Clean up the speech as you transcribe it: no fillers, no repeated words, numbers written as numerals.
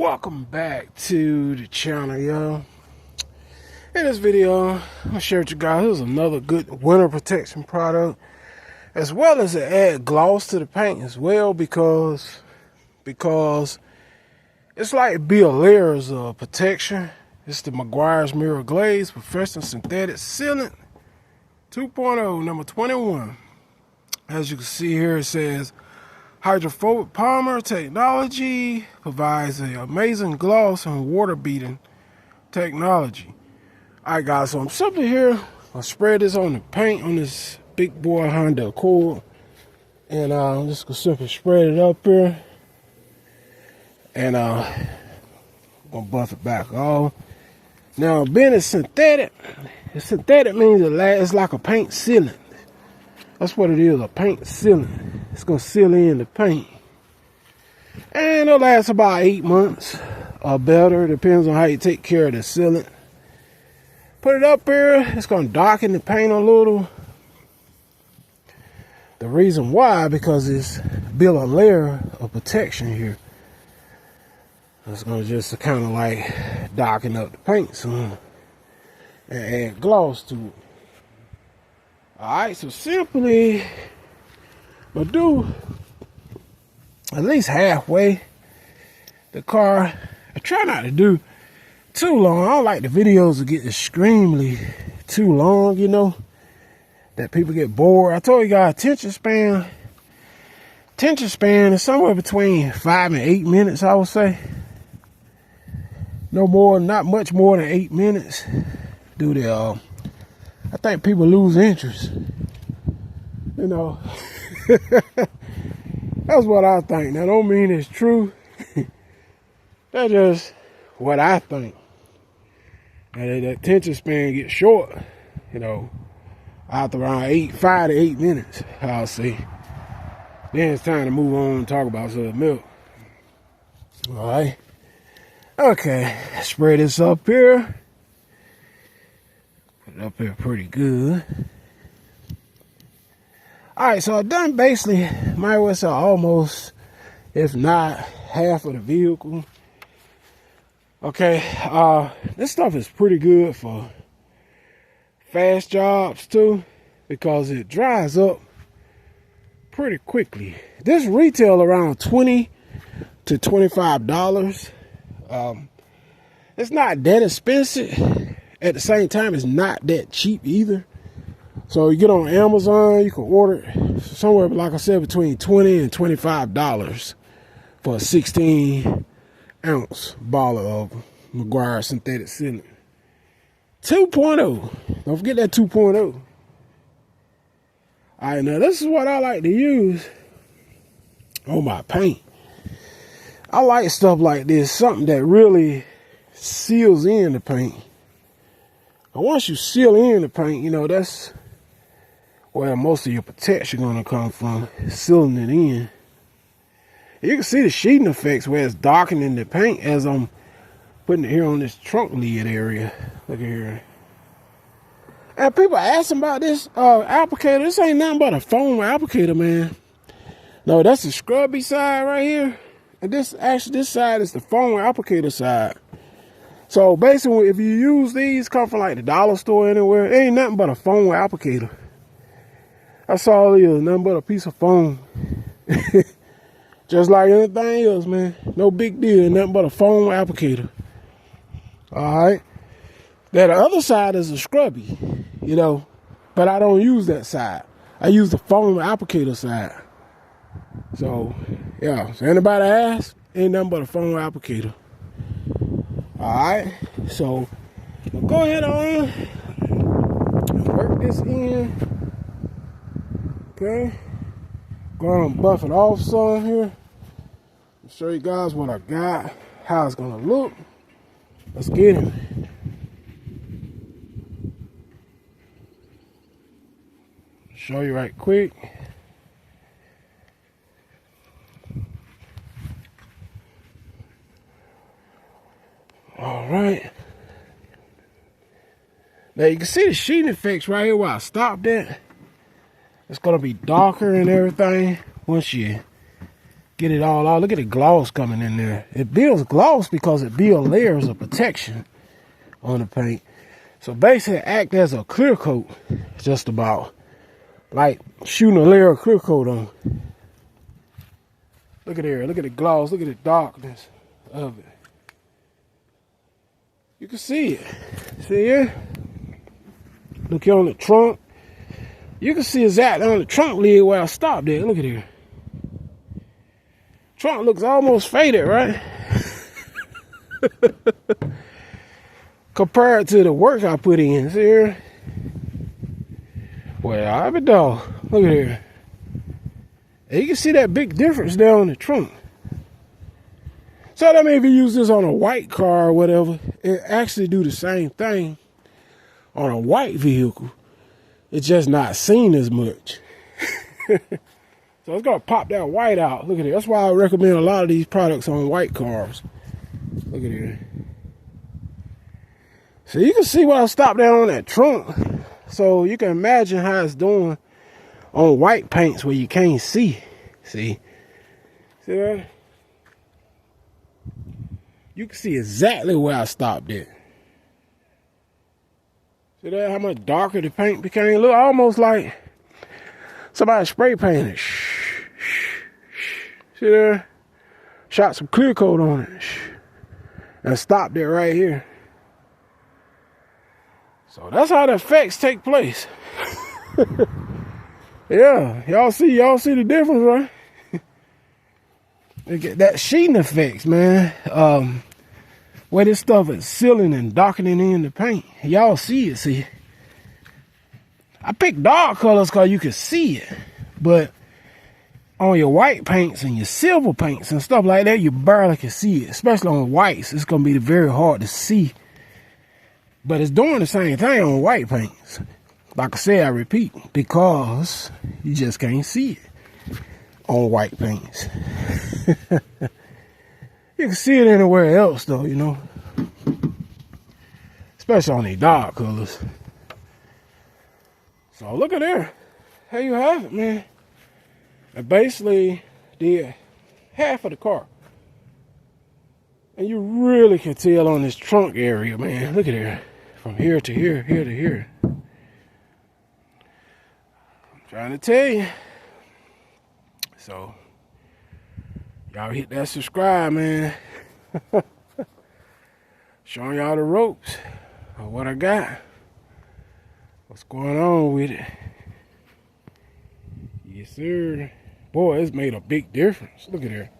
Welcome back to the channel, y'all. In this video, I'm gonna share with you guys, here's another good winter protection product, as well as it add gloss to the paint as well, because it's like be a layers of protection. It's the meguiars Mirror Glaze Professional Synthetic Sealant 2.0, number 21. As you can see here, it says hydrophobic polymer technology provides an amazing gloss and water beating technology. Alright guys, so I'm simply here, I'll spread this on the paint on this big boy Honda Accord, and I'm just gonna simply spread it up here, and I'm gonna buff it back off. Now, being a synthetic means it's like a paint sealant. That's what it is, a paint sealant. It's gonna seal in the paint, and it'll last about 8 months or better. Depends on how you take care of the sealant. Put it up here, it's gonna darken the paint a little. The reason why, because it's built a layer of protection here. It's gonna just kind of like darken up the paint some and add gloss to it. Alright, so simply we'll do at least halfway the car. I try not to do too long. I don't like the videos to get extremely too long, you know, that people get bored. I told you guys attention span is somewhere between 5 and 8 minutes, I would say. No more, not much more than 8 minutes. I think people lose interest, you know. That's what I think. Now, don't mean it's true. That's just what I think. And the attention span gets short, you know, after around 5 to 8 minutes, I'll say. Then it's time to move on and talk about some milk. All right. Okay, spread this up here. Put it up here pretty good. Alright, so I've done basically, might well say almost, if not half of the vehicle. Okay, this stuff is pretty good for fast jobs too, because it dries up pretty quickly. This retail around $20 to $25. It's not that expensive. At the same time, it's not that cheap either. So you get on Amazon, you can order it somewhere, like I said, between $20 and $25 for a 16-ounce bottle of meguiars synthetic sealant 2.0. Don't forget that 2.0. All right, now this is what I like to use on my paint. I like stuff like this, something that really seals in the paint. And once you seal in the paint, you know, that's where most of your protection gonna come from, sealing it in. You can see the sheeting effects where it's darkening the paint as I'm putting it here on this trunk lid area. Look at here. And people asking about this applicator. This ain't nothing but a foam applicator, man. No, that's the scrubby side right here. And this side is the foam applicator side. So basically, if you use these, come from like the dollar store anywhere, it ain't nothing but a foam applicator. That's all it is, nothing but a piece of foam. Just like anything else, man. No big deal, nothing but a foam applicator. Alright. Now the other side is a scrubby, you know, but I don't use that side. I use the foam applicator side. So, yeah, so anybody ask, ain't nothing but a foam applicator. Alright, so go ahead on, work this in. Okay, go on and buff it off some here. I'll show you guys what I got, how it's gonna look. Let's get it. Show you right quick. All right. Now you can see the sheeting effects right here where I stopped at. It's gonna be darker and everything once you get it all out. Look at the gloss coming in there. It builds gloss because it builds layers of protection on the paint. So basically it acts as a clear coat, just about. Like shooting a layer of clear coat on. Look at there, look at the gloss, look at the darkness of it. You can see it. See here? Look here on the trunk. You can see exactly on the trunk lid where I stopped there. Look at here. Trunk looks almost faded, right? Compared to the work I put in. See here? Well, I have a dog. Look at here. And you can see that big difference there on the trunk. So that maybe use this on a white car or whatever, it actually do the same thing on a white vehicle. It's just not seen as much. So it's gonna pop that white out. Look at it. That's why I recommend a lot of these products on white cars. Look at it. So you can see why I stopped down on that trunk. So you can imagine how it's doing on white paints where you can't see. See that? You can see exactly where I stopped at. See that? How much darker the paint became? Look almost like somebody spray painted. See there? Shot some clear coat on it. And stopped it right here. So that's how the effects take place. Yeah, y'all see the difference, right? That sheeting effects, man. Where this stuff is sealing and darkening in the paint. Y'all see it, see. I picked dark colors because you can see it. But on your white paints and your silver paints and stuff like that, you barely can see it. Especially on whites, it's going to be very hard to see. But it's doing the same thing on white paints. Like I said, I repeat, because you just can't see it on white paints. You can see it anywhere else, though, you know. Especially on these dark colors. So look at there. There you have it, man. I basically did half of the car. And you really can tell on this trunk area, man. Look at there. From here to here, here to here. I'm trying to tell you. So, y'all hit that subscribe, man. Showing y'all the ropes of what I got. What's going on with it. Yes, sir. Boy, it's made a big difference. Look at there.